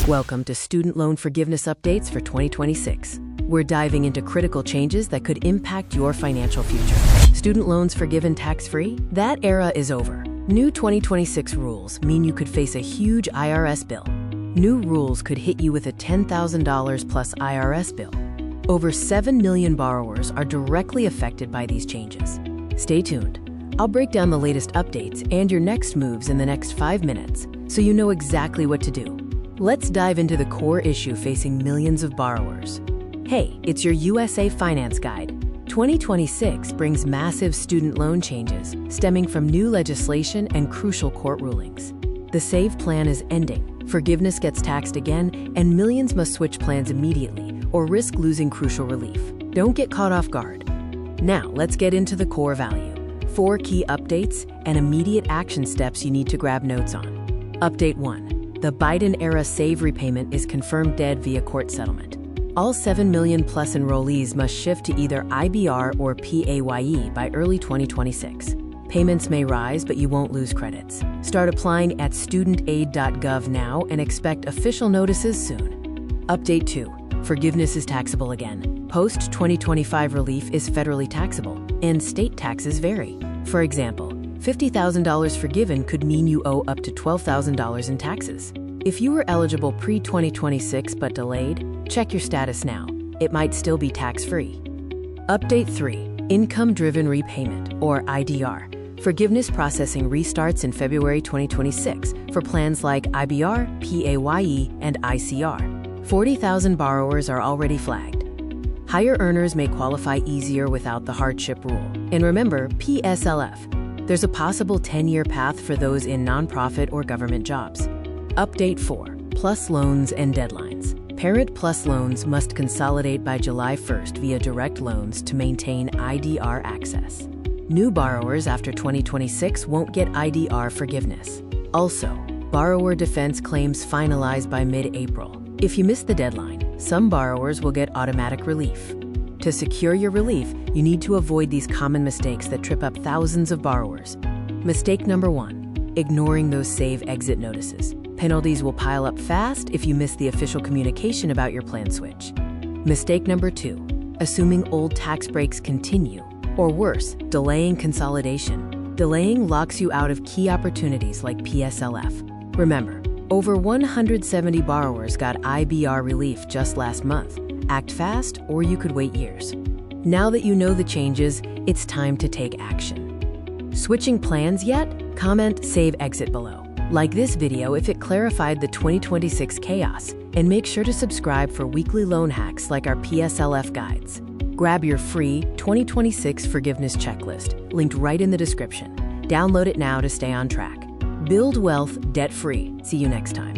Welcome to Student Loan Forgiveness Updates for 2026. We're diving into critical changes that could impact your financial future. Student loans forgiven tax-free? That era is over. New 2026 rules mean you could face a huge IRS bill. New rules could hit you with a $10,000 plus IRS bill. Over 7 million borrowers are directly affected by these changes. Stay tuned. I'll break down the latest updates and your next moves in the next 5 minutes, so you know exactly what to do. Let's dive into the core issue facing millions of borrowers. Hey, it's your USA Finance Guide. 2026 brings massive student loan changes stemming from new legislation and crucial court rulings. The SAVE plan is ending, forgiveness gets taxed again, and millions must switch plans immediately or risk losing crucial relief. Don't get caught off guard. Now, let's get into the core value. 4 key updates and immediate action steps you need to grab notes on. Update 1. The Biden-era SAVE repayment is confirmed dead via court settlement. All 7 million plus enrollees must shift to either IBR or PAYE by early 2026. Payments may rise, but you won't lose credits. Start applying at studentaid.gov now and expect official notices soon. Update 2. Forgiveness is taxable again. Post-2025 relief is federally taxable, and state taxes vary. For example, $50,000 forgiven could mean you owe up to $12,000 in taxes. If you were eligible pre-2026 but delayed, check your status now. It might still be tax-free. Update 3. Income-driven repayment, or IDR. Forgiveness processing restarts in February 2026 for plans like IBR, PAYE, and ICR. 40,000 borrowers are already flagged. Higher earners may qualify easier without the hardship rule. And remember, PSLF. There's a possible 10-year path for those in nonprofit or government jobs. Update 4. Plus loans and deadlines. Parent Plus loans must consolidate by July 1st via direct loans to maintain IDR access. New borrowers after 2026 won't get IDR forgiveness. Also, borrower defense claims finalized by mid-April. If you miss the deadline, some borrowers will get automatic relief. To secure your relief, you need to avoid these common mistakes that trip up thousands of borrowers. Mistake number 1, ignoring those SAVE exit notices. Penalties will pile up fast if you miss the official communication about your plan switch. Mistake number 2, assuming old tax breaks continue, or worse, delaying consolidation. Delaying locks you out of key opportunities like PSLF. Remember, over 170 borrowers got IBR relief just last month. Act fast, or you could wait years. Now that you know the changes, it's time to take action. Switching plans yet? Comment SAVE exit below. Like this video if it clarified the 2026 chaos, and make sure to subscribe for weekly loan hacks like our PSLF guides. Grab your free 2026 forgiveness checklist, linked right in the description. Download it now to stay on track. Build wealth debt-free. See you next time.